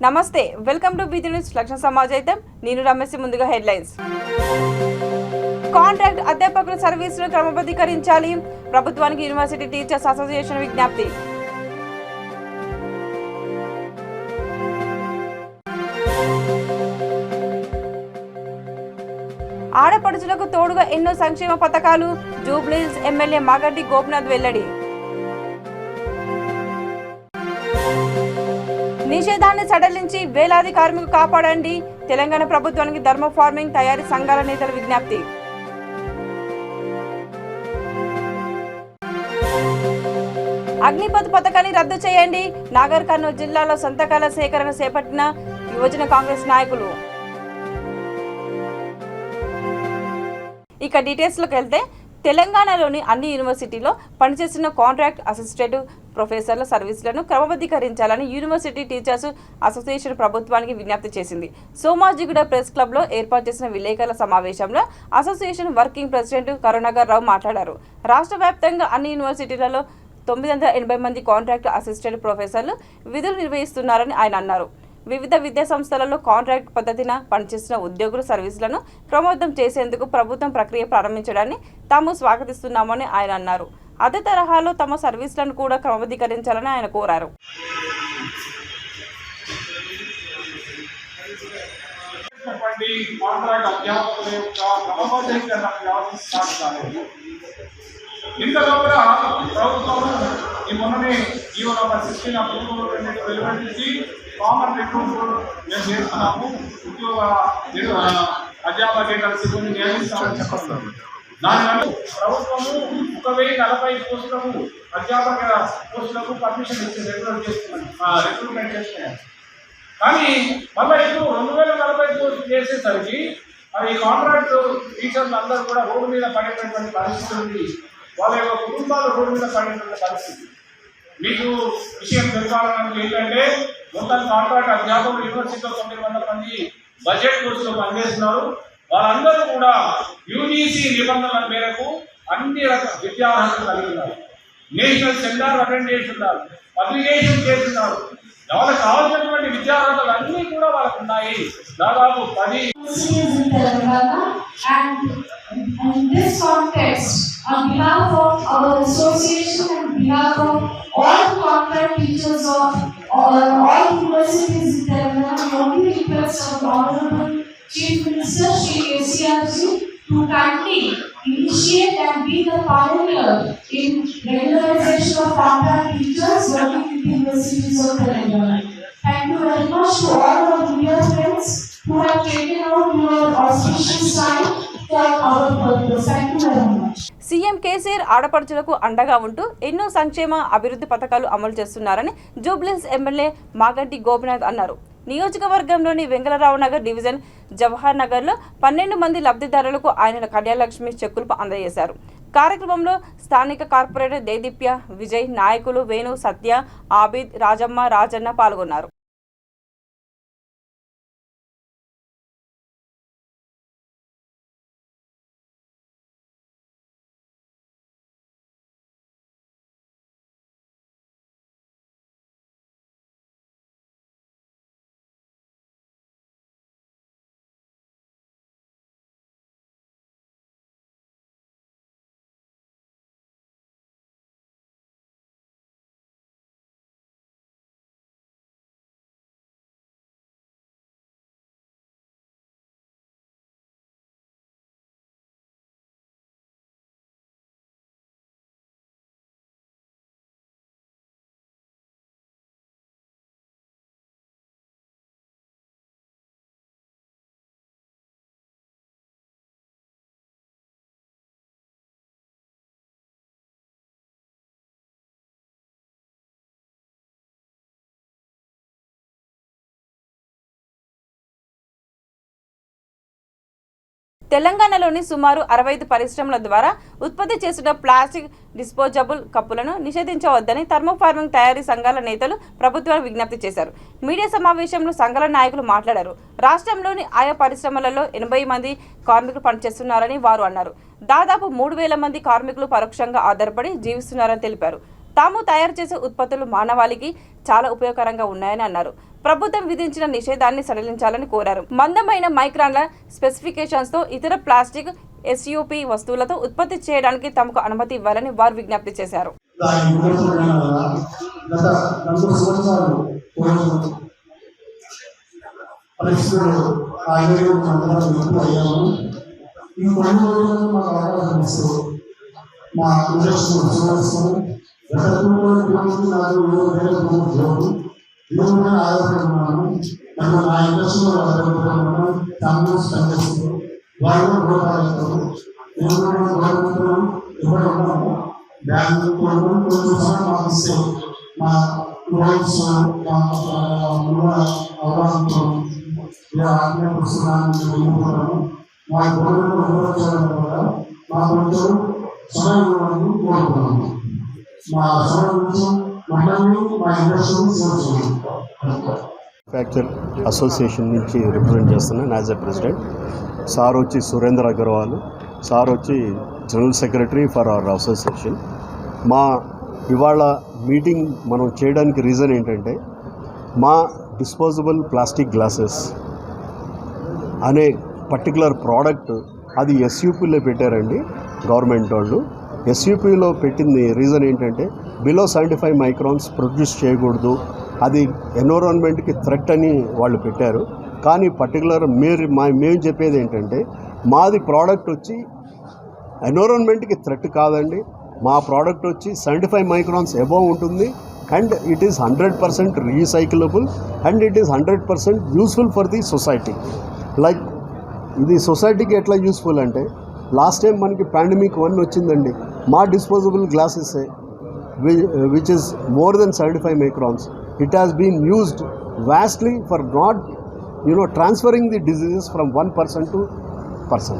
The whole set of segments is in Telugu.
నమస్తే, వెల్కమ్ టు బీటీ న్యూస్ లక్ష్మ సమాజైతం. నేను రమేష్. ముందుగా హెడ్లైన్స్. కాంట్రాక్ట్ అధ్యాపకుల సర్వీసులు క్రమబద్ధీకరించాలి. ప్రభుత్వానికి యూనివర్సిటీ టీచర్స్ అసోసియేషన్ విజ్ఞప్తి. ఆడపడుచులకు తోడుగా ఎన్నో సంక్షేమ పథకాలు. జూబ్లీహిల్స్ ఎమ్మెల్యే మాగంటి గోపినాథ్ వెల్లడి. నిషేధాన్ని సడలించి వేలాది కార్మికులు కాపాడండి. తెలంగాణ ప్రభుత్వానికి ధర్మ ఫార్మింగ్ తయారీ సంఘాల నేతల విజ్ఞప్తి. అగ్నిపథ్ పథకాన్ని రద్దు చేయండి. నాగర్ కర్నూలు జిల్లాలో సంతకాల సేకరణ చేపట్టిన యువజన కాంగ్రెస్ నాయకులు. ఇక డీటెయిల్స్లోకి వెళ్తే, తెలంగాణలోని అన్ని యూనివర్సిటీలో పనిచేస్తున్న కాంట్రాక్ట్ అసిస్టెంట్ ప్రొఫెసర్ల సర్వీసులను క్రమబద్ధీకరించాలని యూనివర్సిటీ టీచర్స్ అసోసియేషన్ ప్రభుత్వానికి విజ్ఞప్తి చేసింది. సోమాజిగూడ ప్రెస్ క్లబ్లో ఏర్పాటు చేసిన విలేకరుల సమావేశంలో అసోసియేషన్ వర్కింగ్ ప్రెసిడెంట్ కరుణాకర్ రావు మాట్లాడారు. రాష్ట్ర వ్యాప్తంగా అన్ని యూనివర్సిటీలలో 980 మంది కాంట్రాక్ట్ అసిస్టెంట్ ప్రొఫెసర్లు విధులు నిర్వహిస్తున్నారని ఆయన అన్నారు. వివిధ విద్యా సంస్థలలో కాంట్రాక్ట్ పద్ధతిన పనిచేస్తున్న ఉద్యోగుల సర్వీసులను క్రమబద్ధం చేసేందుకు ప్రభుత్వం ప్రక్రియ ప్రారంభించడాన్ని తాము స్వాగతిస్తున్నామని ఆయన అన్నారు. అదే తరహాలో తమ సర్వీసులను కూడా క్రమబద్ధీకరించాలని ఆయన కోరారు. ఇంతలో కూడా ప్రభుత్వం ఈ మొన్ననే జీవో నెంబర్ 16 అప్రూవల్ వెలువడించి కామన్ రిక్రూట్మెంట్ మేము చేస్తున్నాము. ఉద్యోగ అధ్యాపకేతర సిబ్బంది నియమిస్తామని చెప్పారు. దానివల్ల ప్రభుత్వము 1040 పోస్టులకు అధ్యాపక పోస్టులకు పర్మిషన్ ఇచ్చి రిక్రూట్మెంట్ చేస్తున్నాయి. కానీ మళ్ళీ ఇప్పుడు 2040 పోస్టులు చేసేసరికి మరి కాంట్రాక్ట్ టీచర్లు అందరూ కూడా రోడ్డు మీద పడేటటువంటి పరిస్థితి ఉంది. వాళ్ళ యొక్క కుటుంబాలు రోడ్డు మీద పడేటువంటి పరిస్థితి. మీకు విషయం తెలుసుకోవాలని ఏంటంటే, మొత్తం కాంట్రాక్ట్ అధ్యాపకులు యూనివర్సిటీలో 900 మంది బడ్జెట్ కోర్సులో పనిచేస్తున్నారు. వాళ్ళందరూ కూడా యూజీసీ నిబంధనల మేరకు అన్ని రకాల విద్యార్హతలు కలిగి ఉన్నారు. నేషనల్ సెమినార్ అటెండ్ చేస్తున్నారు, పబ్లికేషన్ చేస్తున్నారు. వాళ్ళకి కావాల్సినటువంటి విద్యార్హతలు అన్నీ కూడా వాళ్ళకు ఉన్నాయి. దాదాపు 10 in this context, on behalf of our association and on behalf of all the contract teachers of all universities in Telangana, we only request our Honorable Chief Minister Shri KCR ji to kindly initiate and be the pioneer in regularization of contract teachers working in the universities of Telangana. Thank you very much to all our dear friends who have taken out your auspicious time. CM KCR ఆడపడుచులకు అండగా ఉంటూ ఎన్నో సంక్షేమ అభివృద్ధి పథకాలు అమలు చేస్తున్నారని జూబ్లీహిల్స్ ఎమ్మెల్యే మాగంటి గోపినాథ్ అన్నారు. నియోజకవర్గంలోని వెంగళరావు నగర్ డివిజన్ జవహర్ నగర్లో 12 మంది లబ్ధిదారులకు ఆయన కళ్యాణలక్ష్మి చెక్కులు అందజేశారు. కార్యక్రమంలో స్థానిక కార్పొరేటర్ దేదీప్య, విజయ్, నాయకులు వేణు, సత్య, ఆబిద్, రాజమ్మ, రాజన్న పాల్గొన్నారు. తెలంగాణలోని సుమారు 65 పరిశ్రమల ద్వారా ఉత్పత్తి చేసిన ప్లాస్టిక్ డిస్పోజబుల్ కప్పులను నిషేధించవద్దని థర్మోఫార్మింగ్ తయారీ సంఘాల నేతలు ప్రభుత్వానికి విజ్ఞప్తి చేశారు. మీడియా సమావేశంలో సంఘాల నాయకులు మాట్లాడారు. రాష్ట్రంలోని ఆయా పరిశ్రమలలో 80 మంది కార్మికులు పనిచేస్తున్నారని వారు అన్నారు. దాదాపు 3000 మంది కార్మికులు పరోక్షంగా ఆధారపడి జీవిస్తున్నారని తెలిపారు. తాము తయారు చేసే ఉత్పత్తులు మానవాళికి చాలా ఉపయోగకరంగా ఉన్నాయని అన్నారు. ప్రభుత్వం విధించిన నిషేధాన్ని సడలించాలని కోరారు. మందమైన మైక్రాన్ల స్పెసిఫికేషన్స్ తో ఇతర ప్లాస్టిక్ SUP వస్తువులతో ఉత్పత్తి చేయడానికి తమకు అనుమతి ఇవ్వాలని వారు విజ్ఞప్తి చేశారు. ఫ్యాక్చర్ అసోసియేషన్ నుంచి రిప్రజెంట్ చేస్తున్నాను యాజ్ ఎ ప్రెసిడెంట్. సార్ వచ్చి సురేంద్ర అగర్వాల్, సార్ వచ్చి general secretary for hour association. మా ఇవాళ మీటింగ్ మనం చేయడానికి రీజన్ ఏంటంటే, మా డిస్పోజబుల్ ప్లాస్టిక్ గ్లాసెస్ అనే పర్టికులర్ ప్రోడక్ట్ అది SUPలో పెట్టారండి గవర్నమెంట్ వాళ్ళు. SUPలో పెట్టింది రీజన్ ఏంటంటే, బిలో 75 మైక్రాన్స్ ప్రొడ్యూస్ చేయకూడదు, అది ఎన్విరాన్మెంట్కి థ్రెట్ అని వాళ్ళు పెట్టారు. కానీ పర్టికులర్ మేము చెప్పేది ఏంటంటే, మాది ప్రోడక్ట్ వచ్చి ఎన్విరాన్మెంట్కి థ్రెట్ కాదండి. మా ప్రోడక్ట్ వచ్చి 75 మైక్రాన్స్ అబోవ్ ఉంటుంది and it is 100% recyclable and it is 100% useful for the society. Like ఇది సొసైటీకి ఎట్లా యూస్ఫుల్ అంటే, లాస్ట్ టైం మనకి పాండమిక్ 1 వచ్చిందండి. మా disposable glasses which is more than 75 microns, it has been used vastly for not transferring the diseases from one person to person.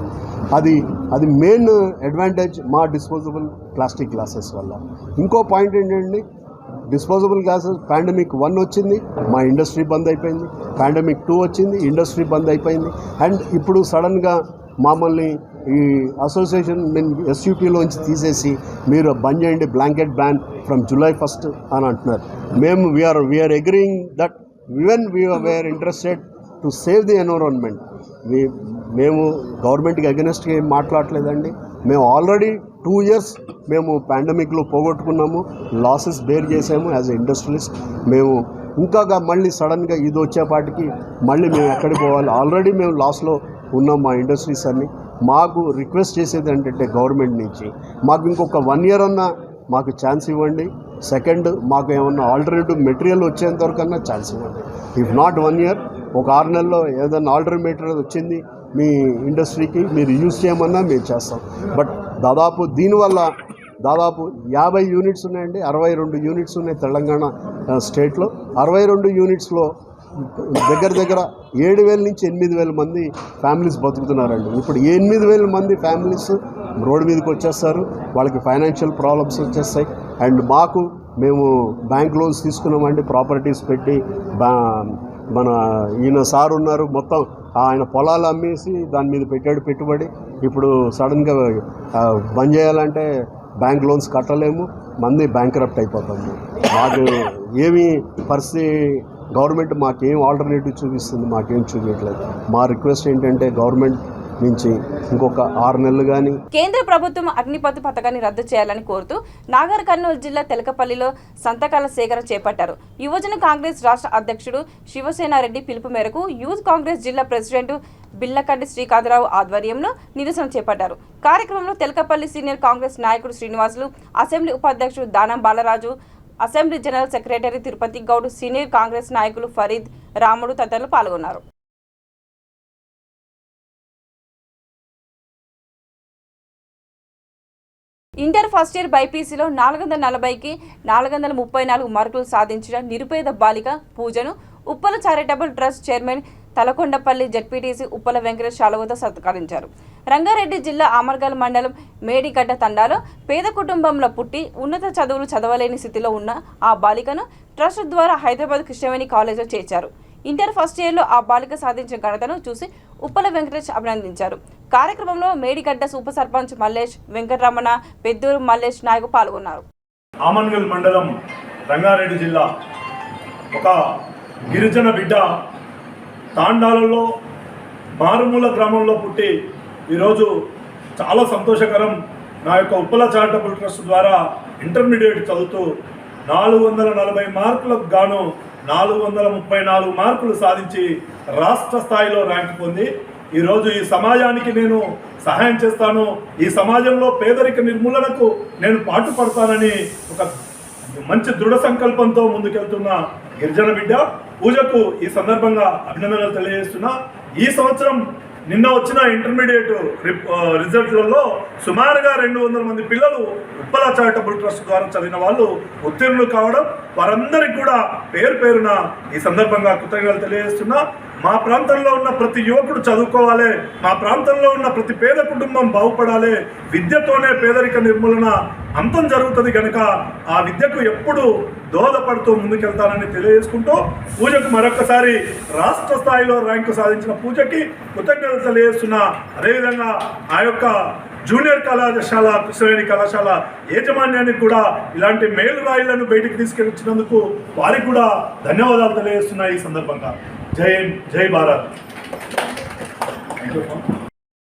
అది మెయిన్ అడ్వాంటేజ్ మా డిస్పోజబుల్ ప్లాస్టిక్ గ్లాసెస్ వల్ల. ఇంకో పాయింట్ ఏంటంటే, డిస్పోజబుల్ గ్లాసెస్ పాండమిక్ 1 వచ్చింది, మా ఇండస్ట్రీ బంద్ అయిపోయింది. పాండమిక్ 2 వచ్చింది, ఇండస్ట్రీ బంద్ అయిపోయింది. అండ్ ఇప్పుడు సడన్గా మమ్మల్ని ఈ అసోసియేషన్ SUPలోంచి తీసేసి మీరు బంద్ చేయండి, బ్లాంకెట్ బ్యాన్ ఫ్రమ్ July 1 అని అంటున్నారు. మేము we're agreeing that even we're interested to save the environment. మేము గవర్నమెంట్కి అగెనెస్ట్గా ఏం మాట్లాడలేదండి. మేము ఆల్రెడీ 2 years మేము పాండమిక్లో పోగొట్టుకున్నాము, లాసెస్ బేర్ చేసాము యాజ్ ఎ ఇండస్ట్రియలిస్ట్. మేము ఇంకా మళ్ళీ సడన్గా ఇది వచ్చేపాటికి మళ్ళీ మేము ఎక్కడికి పోవాలి? ఆల్రెడీ మేము లాస్లో ఉన్నాం మా ఇండస్ట్రీస్ అన్ని. మాకు రిక్వెస్ట్ చేసేది ఏంటంటే, గవర్నమెంట్ నుంచి మాకు ఇంకొక 1 year అన్నా మాకు ఛాన్స్ ఇవ్వండి. సెకండ్, మాకు ఏమన్నా ఆల్టర్నేటివ్ మెటీరియల్ వచ్చేంతవరకన్నా ఛాన్స్ ఇవ్వండి. ఇఫ్ నాట్ 1 year, ఒక 6 నెలల్లో ఏదైనా ఆల్టర్నేటివ్ మెటీరియల్ వచ్చింది మీ ఇండస్ట్రీకి మీరు యూజ్ చేయమన్నా మేము చేస్తాం. బట్ దీనివల్ల దాదాపు 50 యూనిట్స్ ఉన్నాయండి. 62 యూనిట్స్ ఉన్నాయి తెలంగాణ స్టేట్లో. 62 యూనిట్స్లో దగ్గర 7,000 నుంచి 8,000 మంది ఫ్యామిలీస్ బతుకుతున్నారండి. ఇప్పుడు 8,000 మంది ఫ్యామిలీస్ రోడ్డు మీదకి వచ్చేస్తారు, వాళ్ళకి ఫైనాన్షియల్ ప్రాబ్లమ్స్ వచ్చేస్తాయి. అండ్ మేము బ్యాంక్ లోన్స్ తీసుకున్నామండి, ప్రాపర్టీస్ పెట్టి. మన ఈయన సార్ ఉన్నారు, మొత్తం ఆయన పొలాలు అమ్మేసి దాని మీద పెట్టాడు పెట్టుబడి. ఇప్పుడు సడన్గా బంద్ చేయాలంటే బ్యాంక్ లోన్స్ కట్టలేము, మంది బ్యాంక్రప్ట్ అయిపోతుంది. మాకు ఏమీ పరిస్థితి, గవర్నమెంట్ మాకేం ఆల్టర్నేటివ్ చూపిస్తుంది? మాకేం చూపించట్లేదు. మా రిక్వెస్ట్ ఏంటంటే, గవర్నమెంట్ నుంచి ఇంకొక 6 నెలలు కానీ కేంద్ర ప్రభుత్వం అగ్నిపథ్ పథకాన్ని రద్దు చేయాలని కోరుతూ నాగర్ కర్నూలు జిల్లా తెలకపల్లిలో సంతకాల సేకరణ చేపట్టారు. యువజన కాంగ్రెస్ రాష్ట్ర అధ్యక్షుడు శివసేనారెడ్డి పిలుపు మేరకు యూత్ కాంగ్రెస్ జిల్లా ప్రెసిడెంట్ బిల్లకంటి శ్రీకాంతరావు ఆధ్వర్యంలో నిరసన చేపట్టారు. కార్యక్రమంలో తెలకపల్లి సీనియర్ కాంగ్రెస్ నాయకుడు శ్రీనివాసులు, అసెంబ్లీ ఉపాధ్యక్షుడు Danam Balaraju, assembly general secretary Tirupati Goud, senior Congress నాయకులు ఫరీద్, రాముడు తదితరులు పాల్గొన్నారు. ఇంటర్ ఫస్ట్ ఇయర్ బైపీసీలో 440కి 434 మార్కులు సాధించిన నిరుపేద బాలిక పూజను Uppala charitable trust chairman Talakondapalli ZPTC Uppala Venkatesh శాలువతో సత్కరించారు. రంగారెడ్డి జిల్లా ఆమర్గల్ మండలం మేడిగడ్డ తండాలో పేద కుటుంబంలో పుట్టి ఉన్నత చదువులు చదవలేని స్థితిలో ఉన్న ఆ బాలికను ట్రస్ట్ ద్వారా హైదరాబాద్ కృష్ణవేణి కాలేజీలో చేర్చారు. ఇంటర్ ఫస్ట్ ఇయర్లో ఆ బాలిక సాధించిన ఘనతను చూసి ఉప్పల వెంకటేష్ అభినందించారు. కార్యక్రమంలో మేడిగడ్డ ఉప సర్పంచ్ మల్లేష్, వెంకటరమణ, పెద్దూరు మల్లేష్ నాయకు పాల్గొన్నారు. ఆమన్గల్ మండలం రంగారెడ్డి జిల్లా ఒక గిరిజన బిడ్డ తాండాలలో మారుమూల గ్రామంలో పుట్టి ఈరోజు చాలా సంతోషకరం. నా యొక్క ఉప్పల చారిటబుల్ ట్రస్ట్ ద్వారా ఇంటర్మీడియట్ చదువుతూ 440 మార్కులకు గాను 434 మార్కులు సాధించి రాష్ట్ర స్థాయిలో ర్యాంక్ పొంది ఈరోజు ఈ సమాజానికి నేను సహాయం చేస్తాను, ఈ సమాజంలో పేదరిక నిర్మూలనకు నేను పాటుపడతానని ఒక మంచి దృఢ సంకల్పంతో ముందుకెళ్తున్న గిరిజన బిడ్డ పూజకు ఈ సందర్భంగా అభినందనలు తెలియజేస్తున్నా. ఈ సంవత్సరం నిన్న వచ్చిన ఇంటర్మీడియట్ రిజల్ట్లలో సుమారుగా 200 మంది పిల్లలు ఉప్పల చారిటబుల్ ట్రస్ట్ ద్వారా చదివిన వాళ్ళు ఉత్తీర్ణులు కావడం, వారందరికీ కూడా పేరు పేరున ఈ సందర్భంగా కృతజ్ఞతలు తెలియజేస్తున్నా. మా ప్రాంతంలో ఉన్న ప్రతి యువకుడు చదువుకోవాలి, మా ప్రాంతంలో ఉన్న ప్రతి పేద కుటుంబం బాగుపడాలి, విద్యతోనే పేదరిక నిర్మూలన అంతం జరుగుతుంది కనుక ఆ విద్యకు ఎప్పుడు దోహదపడుతూ ముందుకెళ్తానని తెలియజేసుకుంటూ పూజకు మరొకసారి రాష్ట్ర స్థాయిలో ర్యాంకు సాధించిన పూజకి కృతజ్ఞతలు తెలియజేస్తున్నా. అదేవిధంగా ఆ యొక్క జూనియర్ కళాశాల కృష్ణవేణి కళాశాల యాజమాన్యానికి కూడా ఇలాంటి మేలు రాయిలను బయటికి తీసుకెళ్లినందుకు వారికి కూడా ధన్యవాదాలు తెలియజేస్తున్నా. ఈ సందర్భంగా జై హింద్, జై భారత్.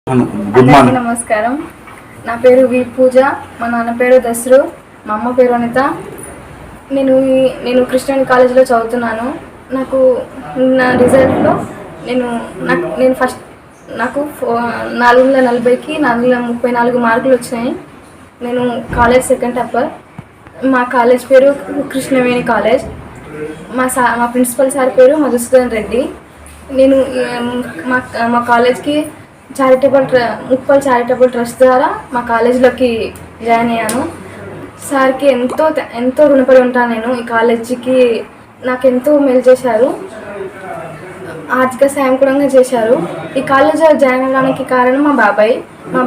అందరికీ నమస్కారం. నా పేరు వి పూజ, మా నాన్న పేరు దసరు, మా అమ్మ పేరు అనిత. నేను క్రిస్టియన్ కాలేజీలో చదువుతున్నాను. నాకు నా రిజల్ట్లో నేను ఫస్ట్ నాకు 440కి 434 మార్కులు వచ్చినాయి. నేను కాలేజ్ సెకండ్ టాపర్. మా కాలేజ్ పేరు కృష్ణవేణి కాలేజ్. మా ప్రిన్సిపల్ సార్ పేరు మధుసూదన్ రెడ్డి. నేను మా కాలేజ్కి ఉప్పల్ చారిటబుల్ ట్రస్ట్ ద్వారా మా కాలేజీలోకి జాయిన్ అయ్యాను. సార్కి ఎంతో రుణపడి ఉంటాను. నేను ఈ కాలేజీకి నాకు ఎంతో మేలు చేశారు, ఆర్థిక సాయం కూడా చేశారు. ఈ కాలేజీలో జాయిన్ అవ్వడానికి కారణం మా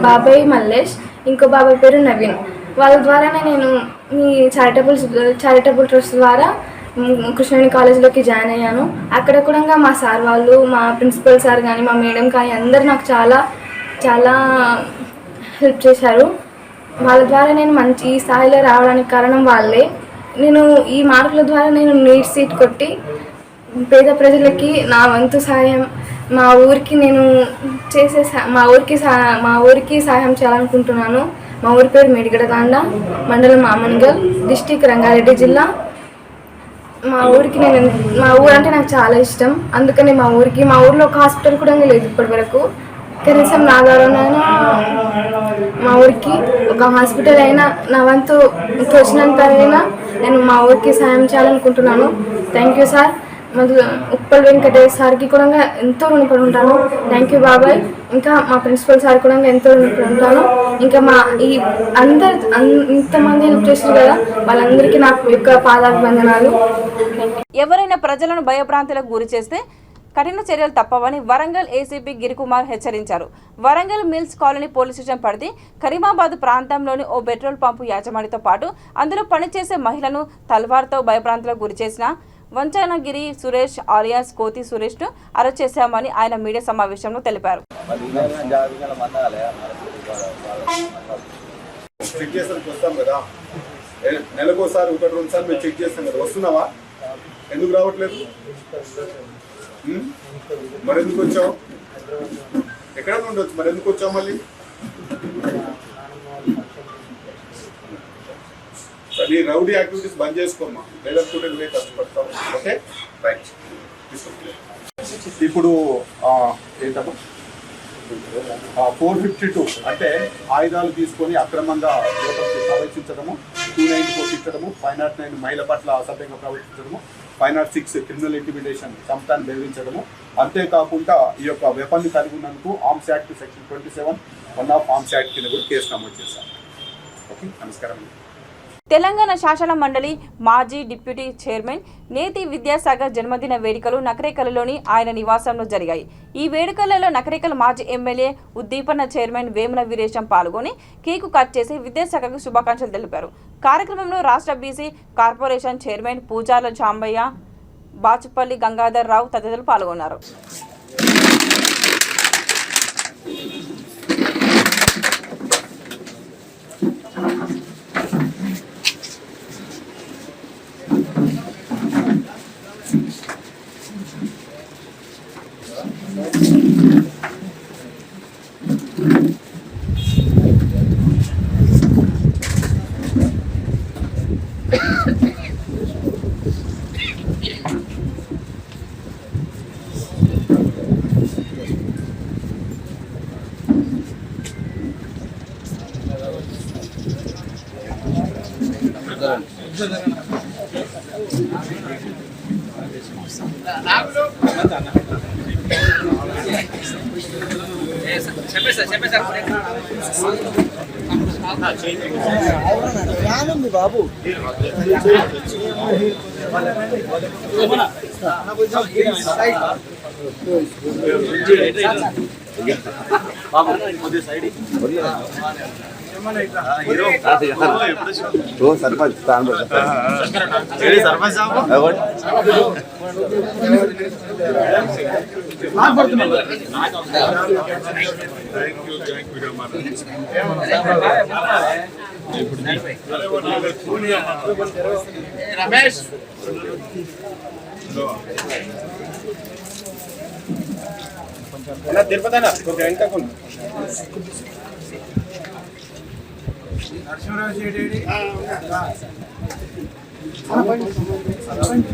బాబాయ్ మల్లేష్, ఇంకో బాబాయ్ పేరు నవీన్. వాళ్ళ ద్వారానే నేను మీ చారిటబుల్ ట్రస్ట్ ద్వారా కృష్ణవేణి కాలేజీలోకి జాయిన్ అయ్యాను. అక్కడ కూడా మా సార్ వాళ్ళు, మా ప్రిన్సిపల్ సార్ కానీ, మా మేడం కానీ అందరు నాకు చాలా చాలా హెల్ప్ చేశారు. వాళ్ళ ద్వారా నేను మంచి ఈ స్థాయిలో రావడానికి కారణం వాళ్ళే. నేను ఈ మార్కుల ద్వారా నేను నీట్ సీట్ కొట్టి పేద ప్రజలకి నా వంతు సహాయం, మా ఊరికి నేను మా ఊరికి సహాయం చేయాలనుకుంటున్నాను. మా ఊరి పేరు మేడిగడదాండ, మండలం ఆమన్గల్, డిస్టిక్ రంగారెడ్డి జిల్లా. మా ఊరు అంటే నాకు చాలా ఇష్టం. అందుకని మా ఊర్లో ఒక హాస్పిటల్ కూడా లేదు ఇప్పటి వరకు. కనీసం నా ద్వారానైనా మా ఊరికి ఒక హాస్పిటల్ అయినా నా వంతు తోచినంత అయినా నేను మా ఊరికి సాయం చేయాలనుకుంటున్నాను. Thank you sir. Uppal Venkatesh సార్కి కూడా ఎంతో రుణపడి ఉంటాను. థ్యాంక్ యూ బాబాయ్. ఇంకా మా ప్రిన్సిపల్ సార్ కూడా ఎంతో రుణపడి ఉంటాను. ఇంకా ఇంతమంది హెల్ప్ చేస్తారు కదా, వాళ్ళందరికీ నాకు యొక్క పాదాభివందనాలు. ఎవరైనా ప్రజలను భయభ్రాంతులకు గురి చేస్తే కఠిన చర్యలు తప్పవని వరంగల్ ఏసీపీ గిరికుమార్ హెచ్చరించారు. Warangal mills colony police station పరిధి కరీమాబాద్ ప్రాంతంలోని ఓ పెట్రోల్ పంపు యాజమానితో పాటు అందులో పనిచేసే మహిళను తల్వార్తో భయభ్రాంతులకు గురి చేసిన వంచనగిరి సురేష్ ఆలియాస్ కోతి సురేష్ను అరెస్ట్ చేశామని ఆయన మీడియా సమావేశంలో తెలిపారు. చెక్ చేస్తానికి వస్తాం కదా, నెలకోసారి 1-2 సార్లు మేము చెక్ చేస్తాం కదా, వస్తున్నావా? ఎందుకు రావట్లేదు? మరి ఎందుకు వచ్చావు? ఎక్కడ ఉండొచ్చు, మరి ఎందుకు వచ్చావు? మళ్ళీ నీ రౌడీ యాక్టివిటీస్ బంద్ చేసుకోమ్మా, లేదంటే నువ్వే కష్టపడతావు. Okay, right. ఇప్పుడు ఏంటమ్మా 452 అంటే ఆయుధాలు తీసుకొని అక్రమంగా లోపలికి ప్రవేశించడము, 294 తిట్టడము, 509 మహిళ పట్ల అసభ్యంగా ప్రవర్తించడము, 506 క్రిమినల్ ఇంటిమిడేషన్, చంపటాన్ని బెదిరించడము. అంతేకాకుండా ఈ యొక్క వెపన్ని కలిగి ఉన్నందుకు arms act section 27 1 of arms act కింద కూడా కేసు నమోదు చేశాం. ఓకే, నమస్కారం. తెలంగాణ శాసన మండలి మాజీ డిప్యూటీ చైర్మన్ నేతి విద్యాసాగర్ జన్మదిన వేడుకలు నకరేకల్లోని ఆయన నివాసంలో జరిగాయి. ఈ వేడుకలలో నకరేకల్ మాజీ ఎమ్మెల్యే ఉద్దీపన చైర్మన్ వేముల వీరేశం పాల్గొని కేకు కట్ చేసి విద్యాసాగర్కు శుభాకాంక్షలు తెలిపారు. కార్యక్రమంలో రాష్ట్ర BC corporation chairman Pujarla Chambayya, Bachupalli Gangadhar Rao తదితరులు పాల్గొన్నారు. బాబు సర్పంచ్ రమేష్ తిరుపతి కొంచెం వెంటకు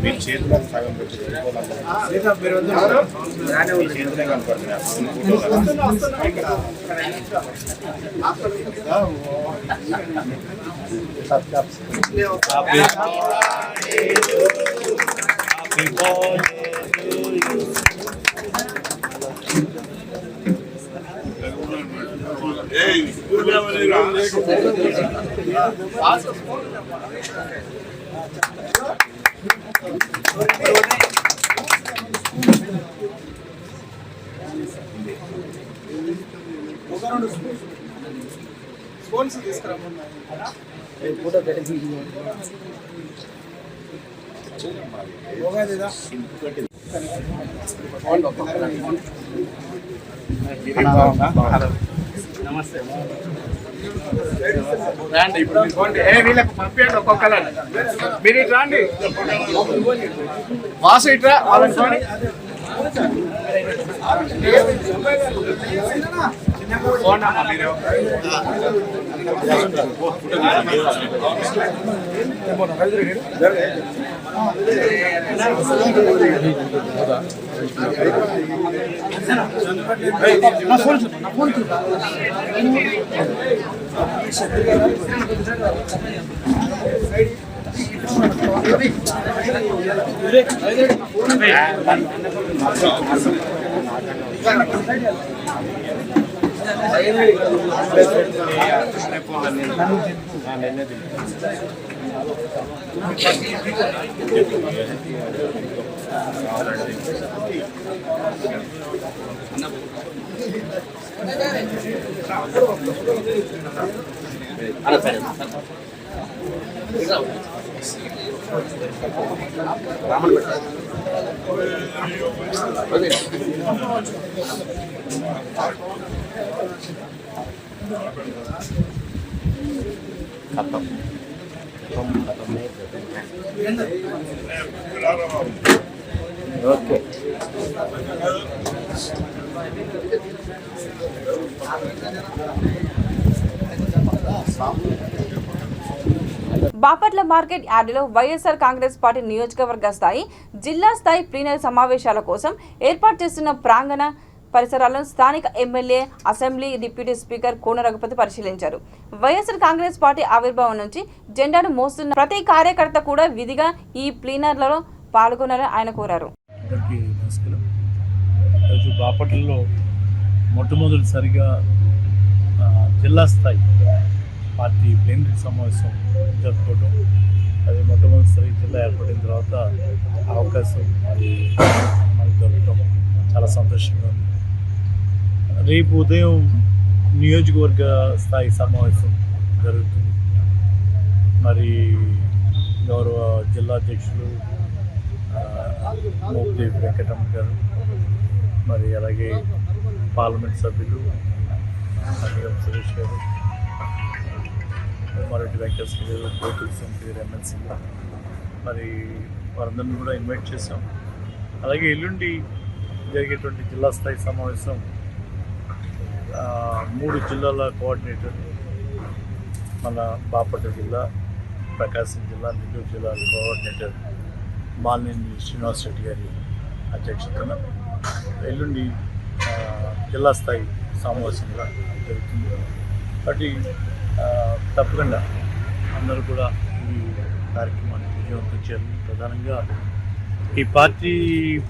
మీరు చేతులకు సగం చేతులే స్పోన్స్ తీసుకురామన్నా ఫోటో నమస్తే రండి ఇప్పుడు వీళ్ళకి పంపించండి ఒక్కొక్కరు మీరు ఇటు రండి వాసు ఇట్రా వాళ్ళని చూడండి పోండమ్మా మీరు ఓకే బాపట్ల మార్కెట్ యార్డులో వైఎస్ఆర్ కాంగ్రెస్ పార్టీ నియోజకవర్గ స్థాయి జిల్లా స్థాయి ప్లీనరీ సమావేశాల కోసం ఏర్పాటు చేస్తున్న ప్రాంగణ పరిసరాలను స్థానిక ఎమ్మెల్యే అసెంబ్లీ డిప్యూటీ స్పీకర్ కోన రఘుపతి పరిశీలించారు. వైఎస్ఆర్ కాంగ్రెస్ పార్టీ ఆవిర్భావం నుంచి జెండాను మోస్తున్న ప్రతి కార్యకర్త కూడా విధిగా ఈ ప్లీనర్లలో పాల్గొనాలని ఆయన కోరారు. బాపట్లలో మొట్టమొదటిసారిగా జిల్లా స్థాయి పార్టీ ప్లీనరీ సమావేశం జరుపుకోవడం, అది మొట్టమొదటిసారి జిల్లా ఏర్పడిన తర్వాత అవకాశం అది మనకు దొరకడం చాలా సంతోషంగా ఉంది. రేపు ఉదయం నియోజకవర్గ స్థాయి సమావేశం జరుగుతుంది. మరి గౌరవ జిల్లా అధ్యక్షులు మోపిదేవి వెంకటరమణ గారు, మరి అలాగే పార్లమెంట్ సభ్యులు అనిగం సురేష్ గారు, మరటి వెంకటేశ్వర గారు, కోతుల సంఖ్య ఎమ్మెల్సీ, మరి వారందరినీ కూడా ఇన్వైట్ చేశాం. అలాగే ఎల్లుండి జరిగేటువంటి జిల్లా స్థాయి సమావేశం 3 జిల్లాల కోఆర్డినేటర్ మన బాపట్ల జిల్లా, ప్రకాశం జిల్లా, నెల్లూరు జిల్లా కోఆర్డినేటర్ మాలినేని శ్రీనివాస్ రెడ్డి గారి అధ్యక్షతన ఎల్లుండి జిల్లా స్థాయి సమావేశంగా జరుగుతుంది. కాబట్టి తప్పకుండా అందరూ కూడా ఈ కార్యక్రమాన్ని విజయవంతం చేయాలి. ప్రధానంగా ఈ పార్టీ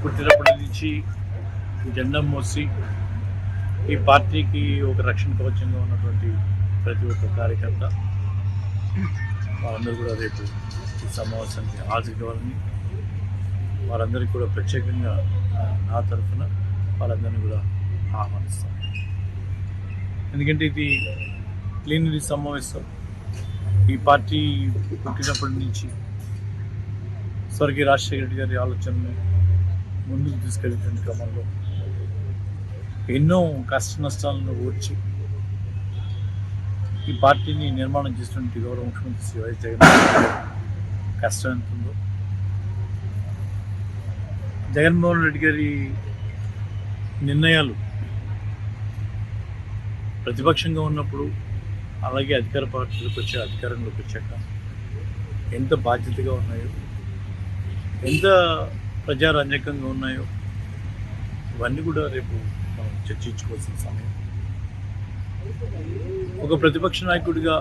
పుట్టినప్పటి నుంచి జెండా మోసి ఈ పార్టీకి ఒక రక్షణ కవచంగా ఉన్నటువంటి ప్రతి ఒక్క కార్యకర్త వారందరూ కూడా రేపు ఈ సమావేశానికి హాజరు కావాలని వారందరికీ కూడా ప్రత్యేకంగా నా తరఫున వాళ్ళందరినీ కూడా ఆహ్వానిస్తాం. ఎందుకంటే ఇది ప్లీనరీ సమావేశం. ఈ పార్టీ పుట్టినప్పటి నుంచి స్వర్గీయ రాజశేఖర రెడ్డి గారి ఆలోచనని ముందుకు తీసుకెళ్ళేటువంటి క్రమంలో ఎన్నో కష్ట నష్టాలను ఓర్చి ఈ పార్టీని నిర్మాణం చేసినటువంటి గౌరవ ముఖ్యమంత్రి శ్రీ వైఎస్ జగన్మోహన్ రెడ్డి కష్టం ఎంత ఉందో, జగన్మోహన్ రెడ్డి గారి నిర్ణయాలు ప్రతిపక్షంగా ఉన్నప్పుడు అలాగే అధికార పార్టీలకు అధికారంలోకి వచ్చాక ఎంత బాధ్యతగా ఉన్నాయో, ఎంత ప్రజారంజకంగా ఉన్నాయో ఇవన్నీ కూడా రేపు మనం చర్చించుకోవాల్సిన సమయం. ఒక ప్రతిపక్ష నాయకుడిగా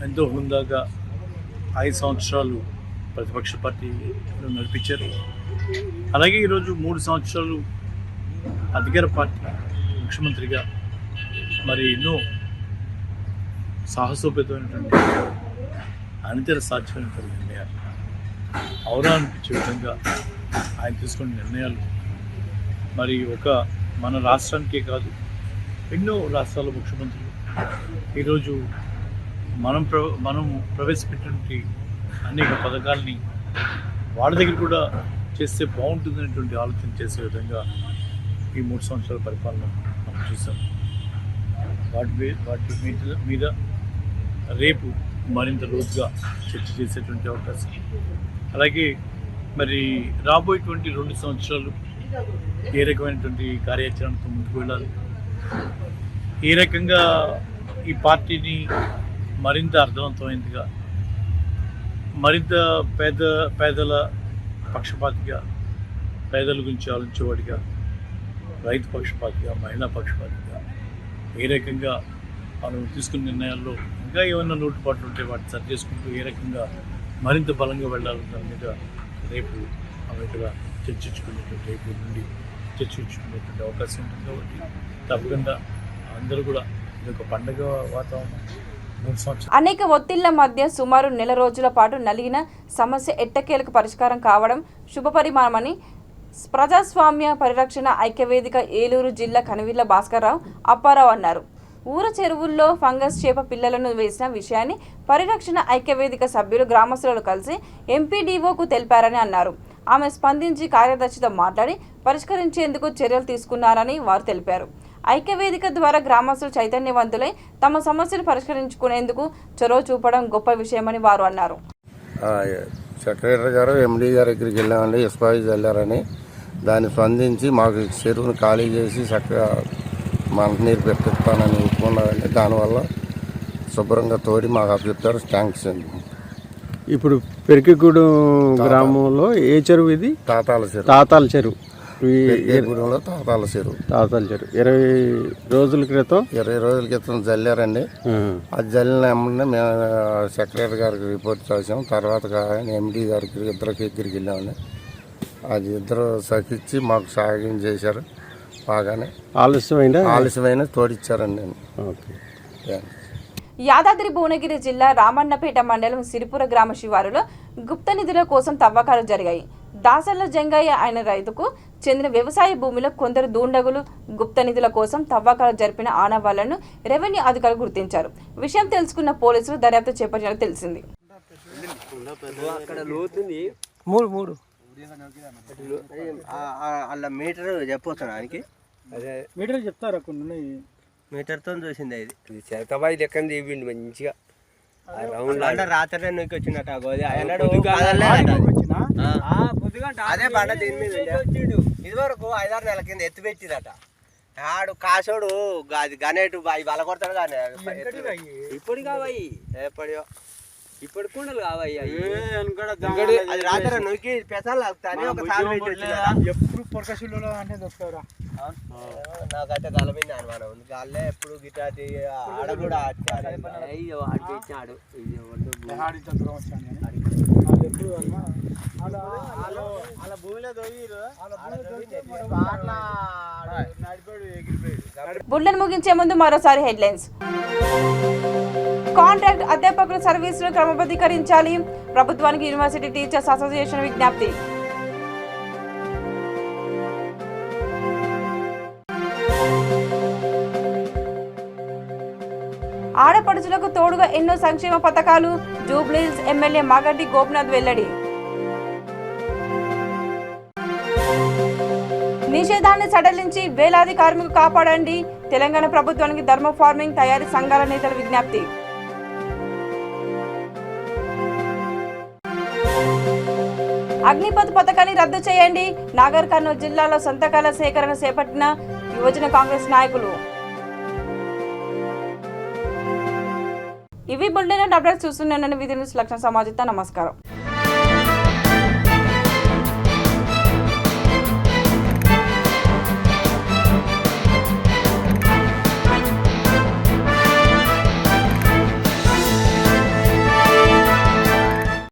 ఎంతో హుందాగా 5 సంవత్సరాలు ప్రతిపక్ష పార్టీ నడిపించారు. అలాగే ఈరోజు 3 సంవత్సరాలు అధికార పార్టీ ముఖ్యమంత్రిగా మరి ఎన్నో సాహసోపేతమైనటువంటి అనితర సాధ్యమైనటువంటి నిర్ణయాలు, ఔరా అనిపించే విధంగా ఆయన తీసుకున్న నిర్ణయాలు మరి ఒక మన రాష్ట్రానికే కాదు ఎన్నో రాష్ట్రాల ముఖ్యమంత్రులు ఈరోజు మనం ప్రవేశపెట్టినటువంటి అనేక పథకాలని వాళ్ళ దగ్గర కూడా చేస్తే బాగుంటుందనేటువంటి ఆలోచన చేసే విధంగా ఈ 3 సంవత్సరాల పరిపాలన మనం చూసాం. వాటి మీద రేపు మరింత లోతుగా చర్చ చేసేటువంటి అవకాశం, అలాగే మరి రాబోయేటువంటి 2 సంవత్సరాలు ఏ రకమైనటువంటి కార్యాచరణతో ముందుకు వెళ్ళాలి, ఏ రకంగా ఈ పార్టీని మరింత అర్థవంతమైనదిగా, మరింత పేదల పక్షపాతిగా, పేదల గురించి ఆలోచించేవాడిగా, రైతు పక్షపాతిగా, మహిళా పక్షపాతిగా, ఏ రకంగా మనం తీసుకున్న నిర్ణయాల్లో ఇంకా ఏమైనా లోటుపాట్లు ఉంటే వాటిని సరి చేసుకుంటూ ఏ రకంగా మరింత బలంగా వెళ్ళాలి దాని మీద రేపు మనం ఇక్కడ చర్చించుకునేటువంటి రేపు నుండి చర్చించుకునేటువంటి అవకాశం ఉంటుంది. కాబట్టి తప్పకుండా అందరూ కూడా ఇది ఒక పండుగ వాతావరణం. 3 సంవత్సరాలు అనేక ఒత్తిళ్ల మధ్య సుమారు నెల రోజుల పాటు నలిగిన సమస్య ఎట్టకేలకు పరిష్కారం కావడం శుభపరిమాణమని ప్రజాస్వామ్య పరిరక్షణ ఐక్యవేదిక ఏలూరు జిల్లా కనివిళ్ల భాస్కర్రావు అప్పారావు అన్నారు. ఊర చెరువుల్లో ఫంగస్ చేప పిల్లలను వేసిన విషయాన్ని పరిరక్షణ ఐక్యవేదిక సభ్యులు గ్రామస్తులు కలిసి ఎంపీడీఓకు తెలిపారని అన్నారు. ఆమె స్పందించి కార్యదర్శితో మాట్లాడి పరిష్కరించేందుకు చర్యలు తీసుకున్నారని వారు తెలిపారు. ఐక్యవేదిక ద్వారా గ్రామస్తులు చైతన్యవంతులై తమ సమస్యలు పరిష్కరించుకునేందుకు చొరవ చూపడం గొప్ప విషయమని వారు అన్నారు. సెక్రటరీ గారు ఎండీ గారి దగ్గరికి వెళ్ళామండి, ఎస్పాయిస్ వెళ్ళారని. దాన్ని స్పందించి మాకు చెరువును ఖాళీ చేసి చక్కగా మంచినీరు పెట్టిస్తానని ఒప్పుకున్నారండి. దానివల్ల శుభ్రంగా తోడి మాకు అప్పచెప్పారు. థ్యాంక్స్ అండి. ఇప్పుడు పెరికిగూడెం గ్రామంలో ఏ చెరువు ఇది? తాతాల చెరువు. తాతాల చెరువు. పెరికిగూడెంలో తాతాల చెరువు. 20 రోజుల క్రితం జల్లారండి. అది జల్లిన ఏమన్నా మేము సెక్రటరీ గారికి రిపోర్ట్ చేసాం. తర్వాత ఎండీ గారికి ఇద్దరికి వెళ్ళామండి. అది ఇద్దరు సహించి మాకు సహాయం చేశారు. బాగానే ఆలస్యమైన తోడిచ్చారండి. యాదాద్రి భువనగిరి జిల్లా రామన్నపేట మండలం సిరిపుర గ్రామ శివారులో గుప్త నిధుల కోసం తవ్వకాలు జరిగాయి. దాసల్ల జంగయ్య ఆయన రైతుకు చెందిన వ్యవసాయ భూమిలో కొందరు దూండగులు గుప్త నిధుల కోసం తవ్వకాలు జరిపిన ఆనవాళ్లను రెవెన్యూ అధికారులు గుర్తించారు. విషయం తెలుసుకున్న పోలీసులు దర్యాప్తు చేపట్టినట్టు తెలిసింది. చెప్తారా కొన్ని మీటర్తో చూసింది. ఇది చేతబాయి లెక్కన తీయండి మంచిగా. రాత్రి నువ్వు వచ్చినట్టు అదే బండ దీని మీద ఇది వరకు 5-6 నెలల కింద ఎత్తు పెట్టిరట ఆడు కాసోడు అది గనేటు అవి బల కొడతాడు కానీ ఇప్పుడు కావయి ఎప్పుడో ఇప్పుడు కుండలు కావయ్యి అది రాత్రి నువ్వుకి పెసాలు ఆగుతాని ఒక ఎప్పుడు పొరకశుల్లో అంటే దొరుకుతారా నాకైతే గలమైంది అనుమానం ఉంది గాల్లే ఎప్పుడు గిటాటి ఆడ కూడా ఆడిపించాడు అలా భూమిలో బుల్లెన్ ముగించే ముందు మరోసారి హెడ్లైన్స్. కాంట్రాక్ట్ అధ్యాపకుల సర్వీసులు క్రమబద్ధీకరించాలి, ప్రభుత్వానికి యూనివర్సిటీ టీచర్స్ అసోసియేషన్ విజ్ఞప్తి. ఆడపడుచులకు తోడుగా ఎన్నో సంక్షేమ పథకాలు, జూబ్లీహిల్స్ ఎమ్మెల్యే మాగంటి గోపినాథ్ వెల్లడి. నిషేధాన్ని సడలించి వేలాది కార్మికులు కాపాడండి, తెలంగాణ ప్రభుత్వానికి ధర్మ ఫార్మింగ్ తయారీ సంఘాల నేతల విజ్ఞప్తి. అగ్నిపథ్ పథకాన్ని రద్దు చేయండి, నాగర్ కర్నూలు జిల్లాలో సంతకాల సేకరణ చేపట్టిన యువజన కాంగ్రెస్ నాయకులు. ఇవి బులెటిన్ అప్డేట్స్ చూస్తున్నాను. విధి న్యూస్ లక్ష్మణ సమాజిత. నమస్కారం.